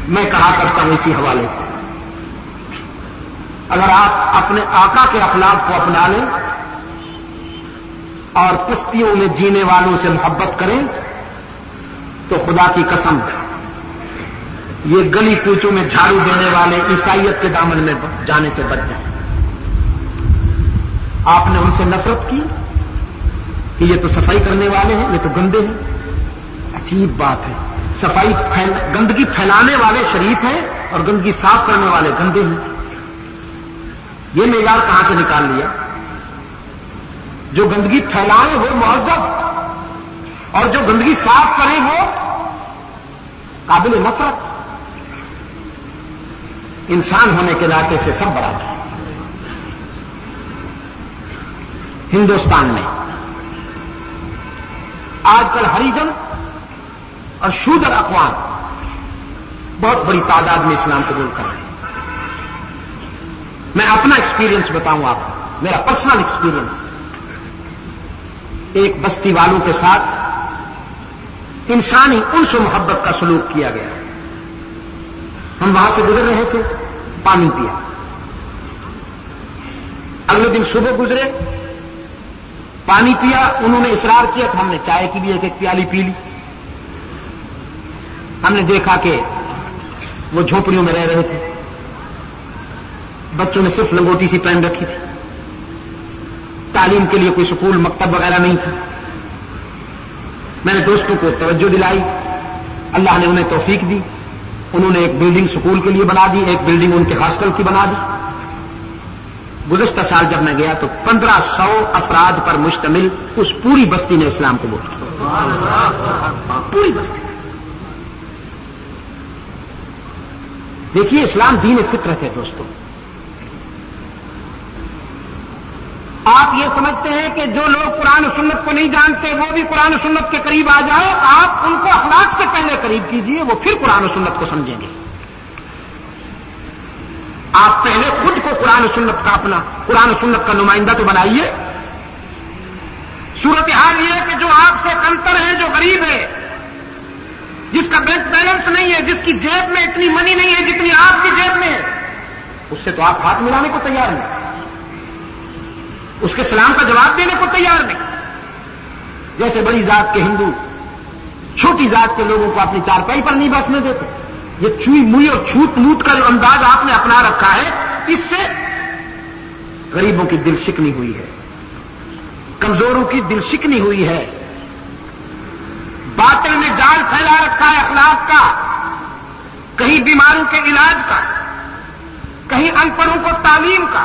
میں کہا کرتا ہوں اسی حوالے سے، اگر آپ اپنے آقا کے اخلاق کو اپنا لیں اور پستیوں میں جینے والوں سے محبت کریں تو خدا کی قسم یہ گلی کوچوں میں جھاڑو دینے والے عیسائیت کے دامن میں جانے سے بچ جائیں۔ آپ نے ان سے نفرت کی کہ یہ تو صفائی کرنے والے ہیں، یہ تو گندے ہیں۔ عجیب بات ہے، گندگی پھیلانے والے شریف ہیں اور گندگی صاف کرنے والے گندے ہیں۔ یہ معیار کہاں سے نکال لیا؟ جو گندگی پھیلائے وہ معذب اور جو گندگی صاف کرے وہ قابل نفرت۔ انسان ہونے کے ناطے سے سب برابر ہیں۔ ہندوستان میں آج کل ہریجن اور شودر اقوام بہت بڑی تعداد میں اسلام قبول کر رہے ہیں۔ میں اپنا ایکسپیرینس بتاؤں آپ کو، میرا پرسنل ایکسپیرینس۔ ایک بستی والوں کے ساتھ انسانی انس و محبت کا سلوک کیا گیا۔ ہم وہاں سے گزر رہے تھے، پانی پیا۔ اگلے دن صبح گزرے، پانی پیا، انہوں نے اصرار کیا کہ ہم نے چائے کی بھی ایک ایک پیالی پی لی۔ ہم نے دیکھا کہ وہ جھونپڑیوں میں رہ رہے تھے، بچوں نے صرف لنگوٹی سی پہن رکھی تھی، تعلیم کے لیے کوئی سکول مکتب وغیرہ نہیں تھا۔ میں نے دوستوں کو توجہ دلائی، اللہ نے انہیں توفیق دی، انہوں نے ایک بلڈنگ سکول کے لیے بنا دی، ایک بلڈنگ ان کے ہاسٹل کی بنا دی۔ گزشتہ سال جب میں گیا تو 1500 افراد پر مشتمل اس پوری بستی نے اسلام قبول کیا، پوری بستی۔ دیکھیے اسلام دین فطرت ہے دوستوں۔ آپ یہ سمجھتے ہیں کہ جو لوگ قرآن و سنت کو نہیں جانتے وہ بھی قرآن و سنت کے قریب آ جائے، آپ ان کو اخلاق سے پہلے قریب کیجئے، وہ پھر قرآن و سنت کو سمجھیں گے۔ آپ پہلے خود کو قرآن و سنت کا اپنا قرآن و سنت کا نمائندہ تو بنائیے۔ صورتحال یہ ہے کہ جو آپ سے کمتر ہے، جو غریب ہے، جس کا بینک بیلنس نہیں ہے، جس کی جیب میں اتنی منی نہیں ہے جتنی آپ کی جیب میں ہے، اس سے تو آپ ہاتھ ملانے کو تیار نہیں، اس کے سلام کا جواب دینے کو تیار نہیں۔ جیسے بڑی ذات کے ہندو چھوٹی ذات کے لوگوں کو اپنی چارپائی پر نہیں بیٹھنے دیتے۔ یہ چوئی موئی اور چھوٹ موٹ کا جو انداز آپ نے اپنا رکھا ہے، اس سے غریبوں کی دل شکنی ہوئی ہے، کمزوروں کی دل شکنی ہوئی ہے۔ باطل نے جال پھیلا رکھا ہے اخلاق کا، کہیں بیماروں کے علاج کا، کہیں ان پڑھوں کو تعلیم کا،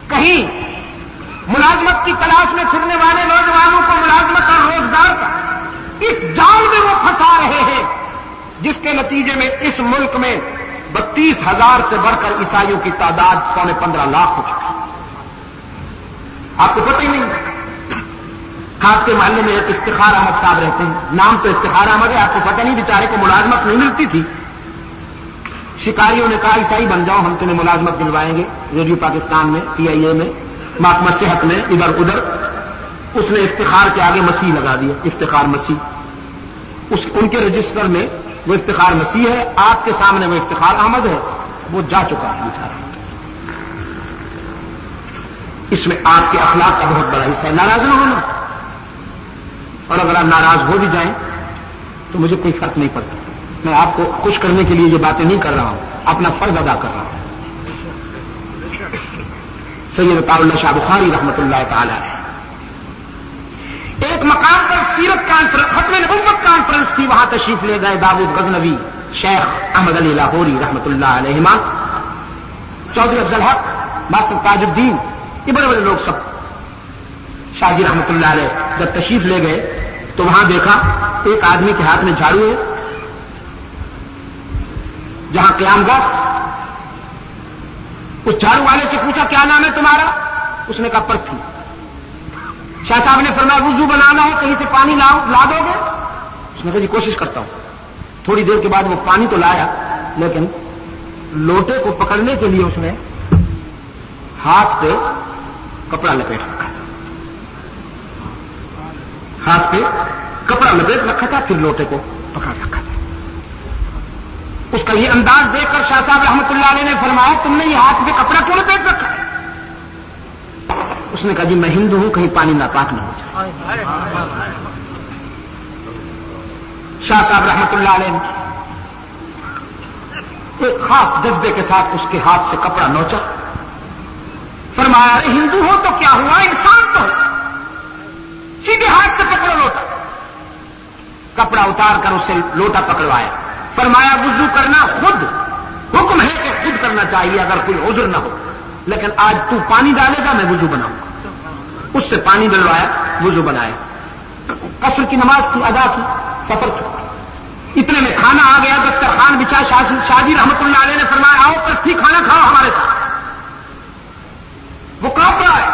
کہیں ملازمت کی تلاش میں پھرنے والے نوجوانوں کو ملازمت اور روزگار کا۔ اس جال میں وہ پھنسا رہے ہیں جس کے نتیجے میں اس ملک میں 32,000 سے بڑھ کر عیسائیوں کی تعداد 15.25 ہو چکی ہے۔ آپ کو پتہ ہی نہیں، آپ کے محلے میں ایک افتخار احمد صاحب رہتے ہیں، نام تو افتخار احمد ہے، آپ کو پتہ نہیں بیچارے کو ملازمت نہیں ملتی تھی۔ شکاریوں نے کہا عیسائی بن جاؤ، ہم تمہیں ملازمت دلوائیں گے، ریڈیو پاکستان میں، PIA میں، محکمہ صحت میں، ادھر ادھر۔ اس نے افتخار کے آگے مسیح لگا دیا، افتخار مسیح۔ ان کے رجسٹر میں وہ افتخار مسیح ہے، آپ کے سامنے وہ افتخار احمد ہے، وہ جا چکا ہے بیچارہ۔ اس میں آپ کے اخلاق کا بہت بڑا حصہ ہے، ناراض نہ ہونا۔ اور اگر آپ ناراض ہو بھی جائیں تو مجھے کوئی فرق نہیں پڑتا، میں آپ کو خوش کرنے کے لیے یہ باتیں نہیں کر رہا ہوں، اپنا فرض ادا کر رہا ہوں۔ سید عطاء اللہ شاہ بخاری رحمۃ اللہ تعالی ہے، ایک مقام پر سیرت کانفرنس، ختم نبوت کانفرنس تھی، وہاں تشریف لے گئے داؤد غزنوی، شیخ احمد علی لاہوری رحمۃ اللہ علیہما، چودھری افضل حق، ماسٹر تاج الدین، یہ بڑے بڑے لوگ سب، شاہ جی رحمۃ اللہ علیہ جب تشریف لے گئے تو وہاں دیکھا ایک آدمی کے ہاتھ میں جھاڑو ہے، جہاں قیام گاہ، اس جھاڑو والے سے پوچھا کیا نام ہے تمہارا؟ اس نے کہا پرتھی۔ شاہ صاحب نے فرمایا وضو بنانا ہو کہیں سے پانی لا دو گے؟ اس نے کہا جی کوشش کرتا ہوں۔ تھوڑی دیر کے بعد وہ پانی تو لایا، لیکن لوٹے کو پکڑنے کے لیے اس نے ہاتھ پہ کپڑا لپیٹ رکھا تھا، ہاتھ پہ کپڑا لپیٹ رکھا تھا، پھر لوٹے کو پکڑ رکھا تھا۔ اس کہیں انداز دیکھ کر شاہ صاحب رحمۃ اللہ علیہ نے فرمایا تم نے یہ ہاتھ پہ کپڑا کیوں لپیٹ رکھا ہے؟ اس نے کہا جی میں ہندو ہوں کہیں پانی ناپاک نہ ہو جائے۔ شاہ صاحب رحمۃ اللہ علیہ نے ایک خاص جذبے کے ساتھ اس کے ہاتھ سے کپڑا نوچا، فرمایا ارے ہندو ہو تو کیا ہوا، انسان تو ہو، سیدھے ہاتھ سے پکڑو لوٹا۔ کپڑا اتار کر اسے لوٹا پکڑوایا، فرمایا وضو کرنا خود حکم ہے کہ خود کرنا چاہیے اگر کوئی عذر نہ ہو، لیکن آج تو پانی ڈالے گا میں وضو بناؤں گا۔ اس سے پانی ڈلوایا، وضو بنایا، قصر کی نماز کی ادا کی، سفر کی۔ اتنے میں کھانا آ گیا، دسترخوان بچھا، شاہ جی رحمۃ اللہ علیہ نے فرمایا آؤ پرتھی کھانا کھاؤ ہمارے ساتھ۔ وہ کانپ رہا ہے،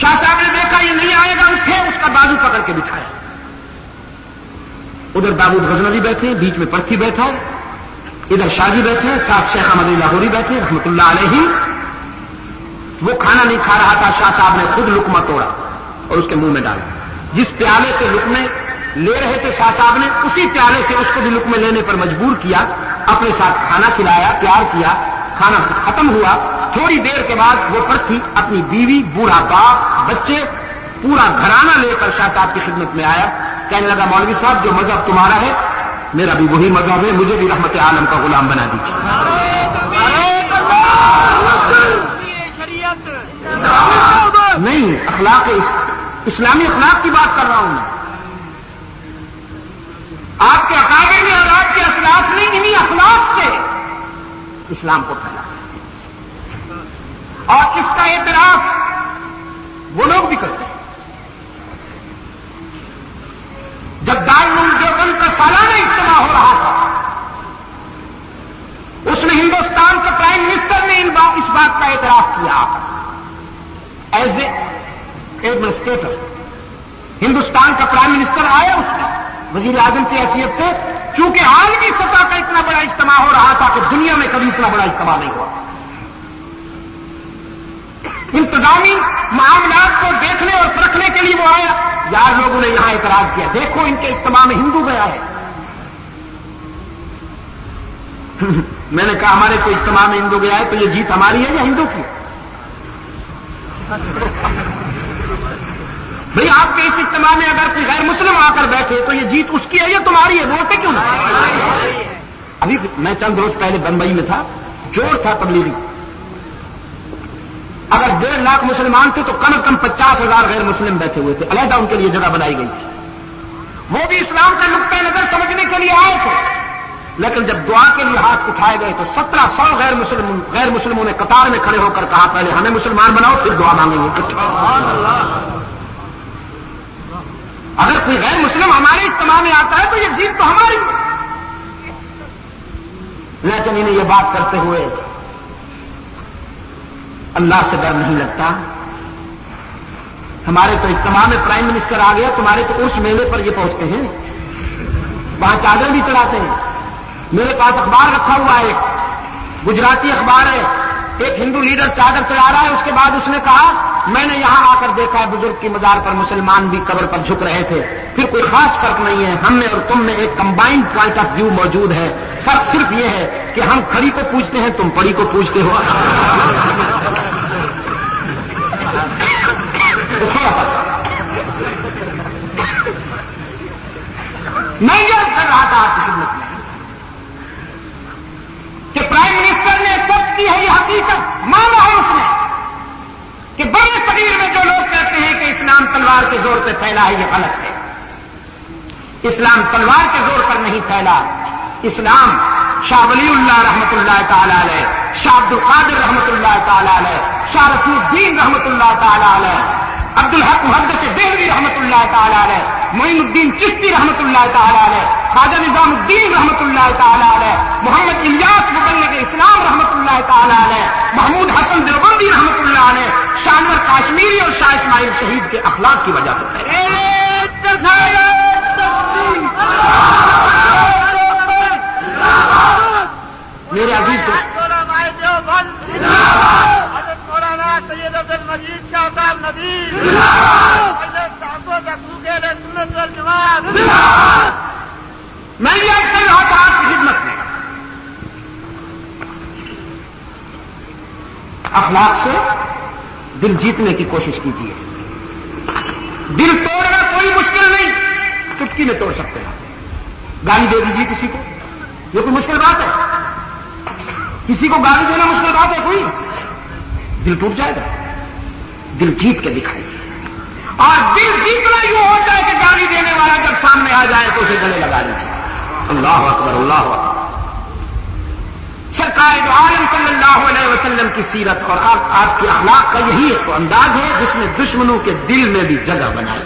شاہ صاحب نے دیکھا یہ نہیں آئے گا، اٹھے، اس کا بازو پکڑ کے بٹھایا۔ ادھر داؤد غزنوی بیٹھے، بیچ میں پرتھی بیٹھا ہے، ادھر شاہ جی بیٹھے، ساتھ شیخ احمد لاہوری بیٹھے رحمۃ اللہ علیہ۔ وہ کھانا نہیں کھا رہا تھا، شاہ صاحب نے خود لقمہ توڑا اور اس کے منہ میں ڈالا۔ جس پیالے سے لقمے لے رہے تھے شاہ صاحب نے، اسی پیالے سے اس کو بھی لقمے لینے پر مجبور کیا، اپنے ساتھ کھانا کھلایا، پیار کیا، کھانا ختم ہوا۔ تھوڑی دیر کے بعد وہ پرتھی اپنی بیوی، بوڑھا باپ، بچے، پورا گھرانہ لے کر شاہ صاحب کی خدمت میں آیا، کہنے لگا مولوی صاحب جو مذہب تمہارا ہے میرا بھی وہی مذہب ہے، مجھے بھی رحمت عالم کا غلام بنا دیجیے۔ نہیں، اخلاق اسلامی اخلاق کی بات کر رہا ہوں میں۔ آپ کے اکابر نے اور آپ کے اسلاف نے انہی اخلاق سے اسلام کو پھیلا، اور اس کا اعتراف وہ لوگ بھی کرتے ہیں۔ جب دارالعلوم دیوبند کا سالانہ اجتماع ہو رہا تھا، اس میں ہندوستان کے پرائم منسٹر نے اس بات کا اعتراف کیا ایز اے ایڈمنسٹریٹر۔ ہندوستان کا پرائم منسٹر آیا، اس نے وزیر اعظم کی حیثیت سے، چونکہ عالمی سطح کا اتنا بڑا اجتماع ہو رہا تھا کہ دنیا میں کبھی اتنا بڑا اجتماع نہیں ہوا، انتظامی معاملات کو دیکھنے اور پرکھنے کے لیے وہ آیا۔ یار لوگوں نے یہاں اعتراض کیا، دیکھو ان کے اجتماع میں ہندو گیا ہے۔ میں نے کہا ہمارے کوئی اجتماع میں ہندو گیا ہے تو یہ جیت ہماری ہے یا ہندو کی؟ بھئی آپ کے اس اجتماع میں اگر کوئی غیر مسلم آ کر بیٹھے تو یہ جیت اس کی ہے یا تمہاری ہے؟ ووٹیں کیوں نہیں؟ ابھی میں چند روز پہلے بمبئی میں تھا، جوڑ تھا تبلیغی، اگر 1.5 لاکھ مسلمان تھے تو کم از کم 50,000 غیر مسلم بیٹھے ہوئے تھے، علیحدہ ان کے لیے جگہ بنائی گئی تھی۔ وہ بھی اسلام کا نقطۂ نظر سمجھنے کے لیے آئے تھے، لیکن جب دعا کے لیے ہاتھ اٹھائے گئے تو 1700 غیر مسلموں نے قطار میں کھڑے ہو کر کہا پہلے ہمیں مسلمان بناؤ پھر دعا مانگیں گے۔ اگر کوئی غیر مسلم ہمارے اجتماع میں آتا ہے تو یہ جیت تو ہماری ہے۔ لیکن انہیں یہ بات کرتے ہوئے اللہ سے ڈر نہیں لگتا؟ ہمارے تو اجتماع میں پرائم منسٹر آ گیا، تمہارے تو عرس میلے پر یہ پہنچتے ہیں، وہاں چادر بھی چڑھاتے ہیں۔ میرے پاس اخبار رکھا ہوا ہے، گجراتی اخبار ہے، ایک ہندو لیڈر چادر چڑھا رہا ہے، اس کے بعد اس نے کہا میں نے یہاں آ کر دیکھا ہے بزرگ کی مزار پر مسلمان بھی قبر پر جھک رہے تھے، پھر کوئی خاص فرق نہیں ہے، ہم میں اور تم میں ایک کمبائنڈ پوائنٹ آف ویو موجود ہے، فرق صرف یہ ہے کہ ہم کھڑی کو پوجتے ہیں تم پڑی کو پوجتے ہو۔ میں یہ کر رہا تھا آپ کی خدمت میں کہ پرائم منسٹر نے ایکسپٹ کی ہے یہ حقیقت، مانا ہے اس نے کہ بڑے صغیر میں جو لوگ کہتے ہیں کہ اسلام تلوار کے زور سے پھیلا ہے یہ غلط ہے۔ اسلام تلوار کے زور پر نہیں پھیلا، اسلام شاہ ولی اللہ رحمۃ اللہ تعالی علیہ، شاہ عبد القادر رحمۃ اللہ تعالی علیہ، شاہ رفیع الدین رحمۃ اللہ تعالی علیہ، عبد الحق محدث دہلوی رحمۃ اللہ تعالی علیہ، معین الدین چشتی رحمۃ اللہ تعالی علیہ، خواجہ نظام الدین رحمۃ اللہ تعالی علیہ، محمد الیاس مبلغ اسلام رحمۃ اللہ تعالی علیہ، محمود حسن دیوبندی رحمۃ اللہ علیہ، شاہ انور کاشمیری اور شاہ اسماعیل شہید کے اخلاق کی وجہ سے میرے عزیز میں یہ کر رہا تھا آپ کی خدمت میں اخلاق سے دل جیتنے کی کوشش کیجیے. دل توڑنا کوئی مشکل نہیں، چٹکی میں توڑ سکتے ہیں. گالی دے دیجیے کسی کو، یہ کوئی مشکل بات ہے؟ کسی کو گالی دینا مشکل بات ہے کوئی؟ دل ٹوٹ جائے گا. دل جیت کے دکھائیے، اور دل جیتنا یوں ہو جائے کہ گالی دینے والا جب سامنے آ جائے تو اسے گلے لگا لیجیے. اللہ اکبر، اللہ اکبر. سرکار دو عالم صلی اللہ علیہ وسلم کی سیرت اور آپ کے اخلاق کا یہی ایک انداز ہے جس نے دشمنوں کے دل میں بھی جگہ بنائی.